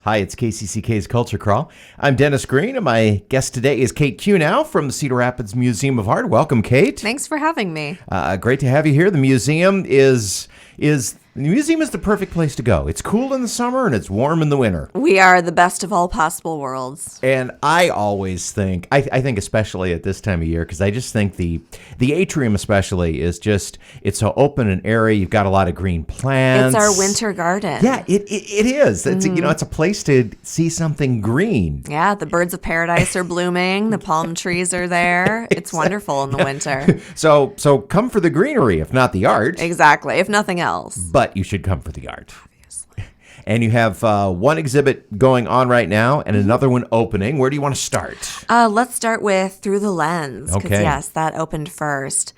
Hi, it's KCCK's Culture Crawl. I'm Dennis Green, and my guest today is Kate Kunau from the Cedar Rapids Museum of Art. Welcome, Kate. Thanks for having me. Great to have you here. The museum is the perfect place to go. It's cool in the summer and it's warm in the winter. We are the best of all possible worlds. And I always think, I think especially at this time of year, because I just think the atrium especially is just, it's so open and airy. You've got a lot of green plants. It's our winter garden. Yeah, it is. It's, it's a place to see something green. Yeah, the birds of paradise are blooming. The palm trees are there. It's wonderful in the winter. So come for the greenery, if not the art. Exactly, if nothing else. But you should come for the art. Obviously. And you have one exhibit going on right now and another one opening. Where do you want to start? Let's start with Through the Lens. Okay. Yes, that opened first.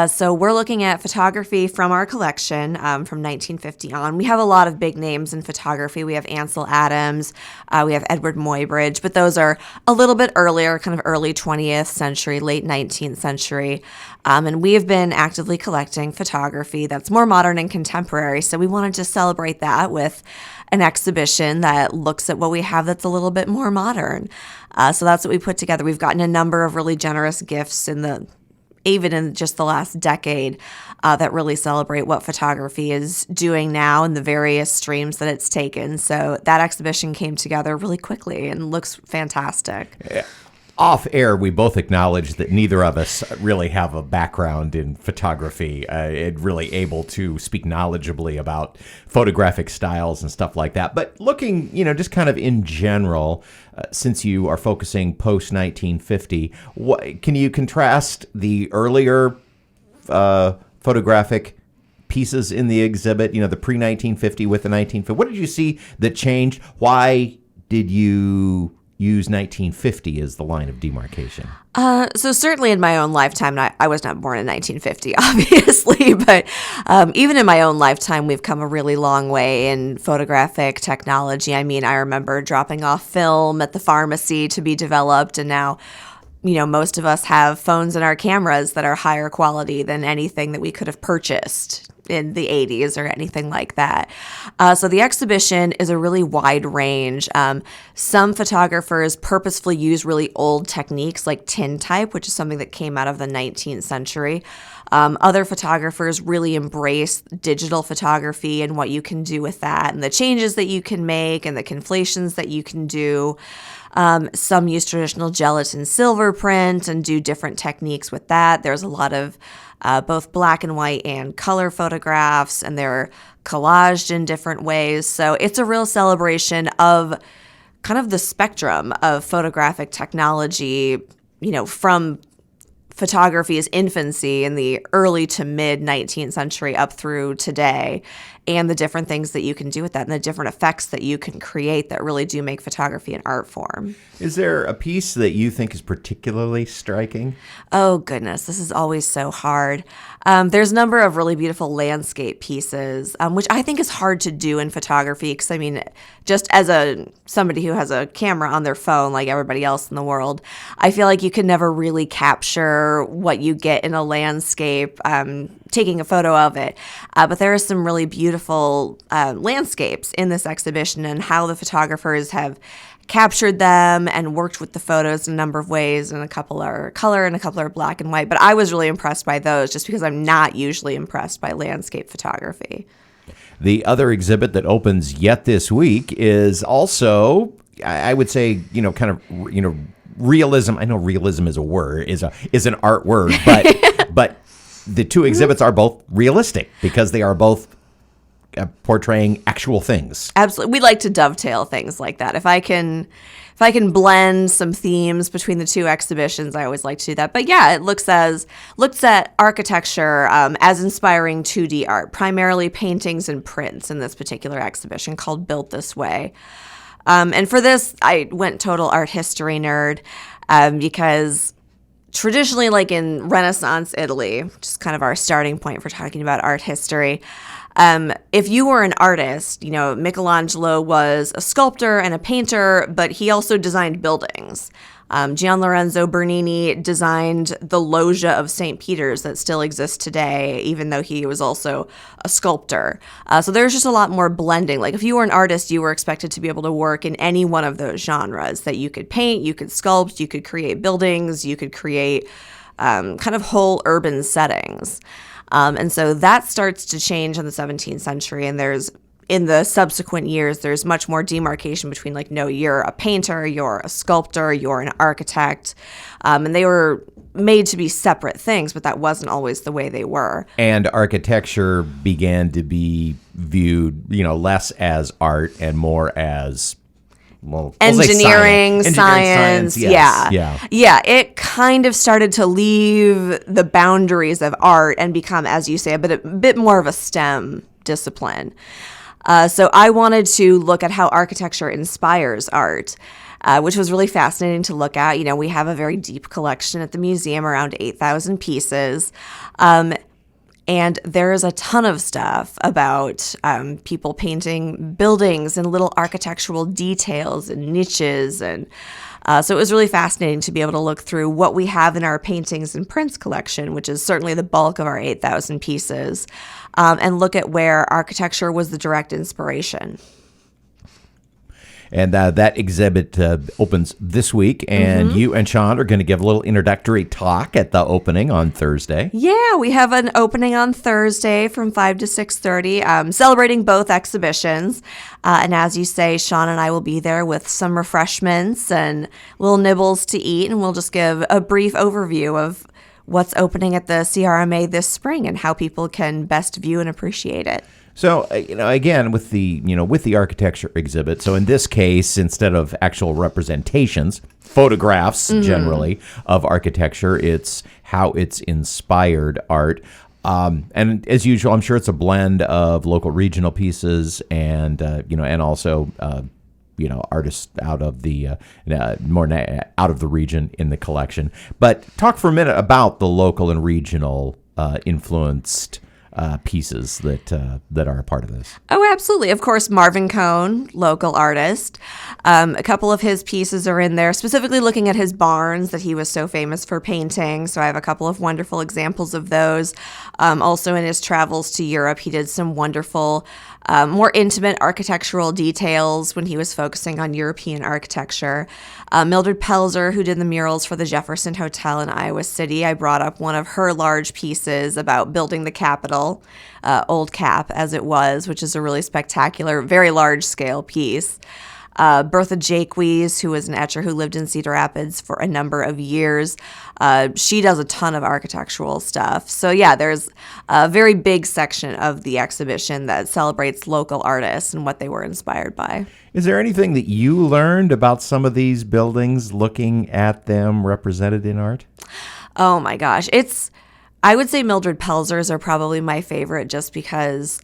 So we're looking at photography from our collection from 1950 on. We have a lot of big names in photography. We have Ansel Adams, we have Edward Muybridge, but those are a little bit earlier, kind of early 20th century, late 19th century. And we have been actively collecting photography that's more modern and contemporary. So we wanted to celebrate that with an exhibition that looks at what we have that's a little bit more modern. So that's what we put together. We've gotten a number of really generous gifts even in just the last decade, that really celebrate what photography is doing now and the various streams that it's taken. So that exhibition came together really quickly and looks fantastic. Yeah. Off air, we both acknowledge that neither of us really have a background in photography, and really able to speak knowledgeably about photographic styles and stuff like that. But looking, just kind of in general, since you are focusing post-1950, can you contrast the earlier photographic pieces in the exhibit, the pre-1950 with the 1950? What did you see that changed? Why did you use 1950 as the line of demarcation? So certainly in my own lifetime, I was not born in 1950, obviously, but even in my own lifetime, we've come a really long way in photographic technology. I mean, I remember dropping off film at the pharmacy to be developed, and now most of us have phones and our cameras that are higher quality than anything that we could have purchased in the 80s or anything like that. So the exhibition is a really wide range. Some photographers purposefully use really old techniques like tintype, which is something that came out of the 19th century. Other photographers really embrace digital photography and what you can do with that and the changes that you can make and the conflations that you can do. Some use traditional gelatin silver print and do different techniques with that. There's a lot of both black and white and color photographs, and they're collaged in different ways. So it's a real celebration of kind of the spectrum of photographic technology, from photography's infancy in the early to mid 19th century up through today, and the different things that you can do with that and the different effects that you can create that really do make photography an art form. Is there a piece that you think is particularly striking? Oh, goodness. This is always so hard. There's a number of really beautiful landscape pieces, which I think is hard to do in photography because, just as somebody who has a camera on their phone like everybody else in the world, I feel like you can never really capture what you get in a landscape taking a photo of it. But there are some really beautiful landscapes in this exhibition and how the photographers have captured them and worked with the photos in a number of ways, and a couple are color and a couple are black and white. But I was really impressed by those just because I'm not usually impressed by landscape photography. The other exhibit that opens yet this week is also, I would say, realism. I know realism is a word, is an art word, but the two exhibits are both realistic because they are both portraying actual things. Absolutely. We like to dovetail things like that. If I can blend some themes between the two exhibitions, I always like to do that. But yeah, it looks at architecture as inspiring 2D art, primarily paintings and prints in this particular exhibition called Built This Way. And for this, I went total art history nerd because traditionally, like in Renaissance Italy, which is kind of our starting point for talking about art history, if you were an artist, Michelangelo was a sculptor and a painter, but he also designed buildings. Gian Lorenzo Bernini designed the loggia of St. Peter's that still exists today, even though he was also a sculptor. So there's just a lot more blending. Like if you were an artist, you were expected to be able to work in any one of those genres, that you could paint, you could sculpt, you could create buildings, you could create kind of whole urban settings. And so that starts to change in the 17th century, and in the subsequent years, there's much more demarcation between like, no, you're a painter, you're a sculptor, you're an architect. And they were made to be separate things, but that wasn't always the way they were. And architecture began to be viewed, less as art and more as, engineering, science. Yes. Yeah. It kind of started to leave the boundaries of art and become, as you say, a bit more of a STEM discipline. So I wanted to look at how architecture inspires art, which was really fascinating to look at. We have a very deep collection at the museum, around 8,000 pieces. And there is a ton of stuff about people painting buildings and little architectural details and niches. And so it was really fascinating to be able to look through what we have in our paintings and prints collection, which is certainly the bulk of our 8,000 pieces, and look at where architecture was the direct inspiration. And that exhibit opens this week, and you and Sean are going to give a little introductory talk at the opening on Thursday. Yeah, we have an opening on Thursday from 5 to 6:30, celebrating both exhibitions. And as you say, Sean and I will be there with some refreshments and little nibbles to eat, and we'll just give a brief overview of what's opening at the CRMA this spring and how people can best view and appreciate it. So, again, with the architecture exhibit, so in this case, instead of actual representations, photographs generally of architecture, it's how it's inspired art. And as usual, I'm sure it's a blend of local regional pieces and, and also, artists out of the out of the region in the collection. But talk for a minute about the local and regional influenced pieces that are a part of this. Oh, absolutely. Of course, Marvin Cohn, local artist. A couple of his pieces are in there, specifically looking at his barns that he was so famous for painting. So I have a couple of wonderful examples of those. Also in his travels to Europe, he did some wonderful, more intimate architectural details when he was focusing on European architecture. Mildred Pelzer, who did the murals for the Jefferson Hotel in Iowa City, I brought up one of her large pieces about building the Capitol, Old Cap as it was, which is a really spectacular, very large-scale piece. Bertha Jacques, who was an etcher who lived in Cedar Rapids for a number of years. She does a ton of architectural stuff. So yeah, there's a very big section of the exhibition that celebrates local artists and what they were inspired by. Is there anything that you learned about some of these buildings looking at them represented in art? Oh my gosh. I would say Mildred Pelzer's are probably my favorite just because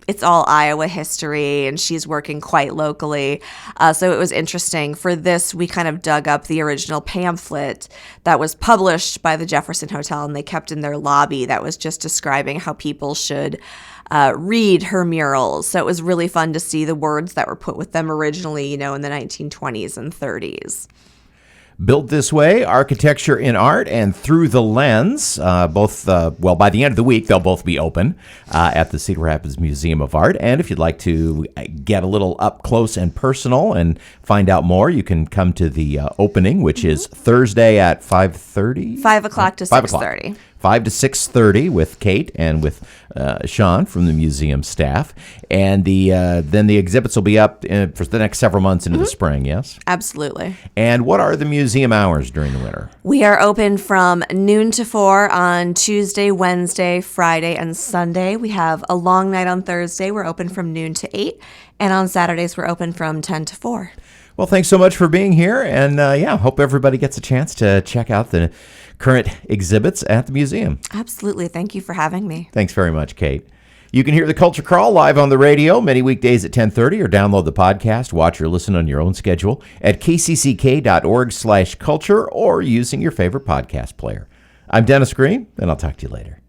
it's all Iowa history, and she's working quite locally. So it was interesting. For this, we kind of dug up the original pamphlet that was published by the Jefferson Hotel, and they kept in their lobby that was just describing how people should read her murals. So it was really fun to see the words that were put with them originally, in the 1920s and 30s. Built This Way, Architecture in Art, and Through the Lens. Both, by the end of the week, they'll both be open at the Cedar Rapids Museum of Art. And if you'd like to get a little up close and personal and find out more, you can come to the opening, which is Thursday at 5:30? 5 o'clock to 6:30. 5 to 6:30 with Kate and with Sean from the museum staff. And then the exhibits will be up for the next several months into the spring, yes? Absolutely. And what are the museum hours during the winter? We are open from noon to 4 on Tuesday, Wednesday, Friday, and Sunday. We have a long night on Thursday. We're open from noon to 8. And on Saturdays, we're open from 10 to 4. Well, thanks so much for being here. And hope everybody gets a chance to check out the current exhibits at the museum. Absolutely. Thank you for having me. Thanks very much, Kate. You can hear the Culture Crawl live on the radio many weekdays at 10:30, or download the podcast, watch or listen on your own schedule at kcck.org/culture, or using your favorite podcast player. I'm Dennis Green, and I'll talk to you later.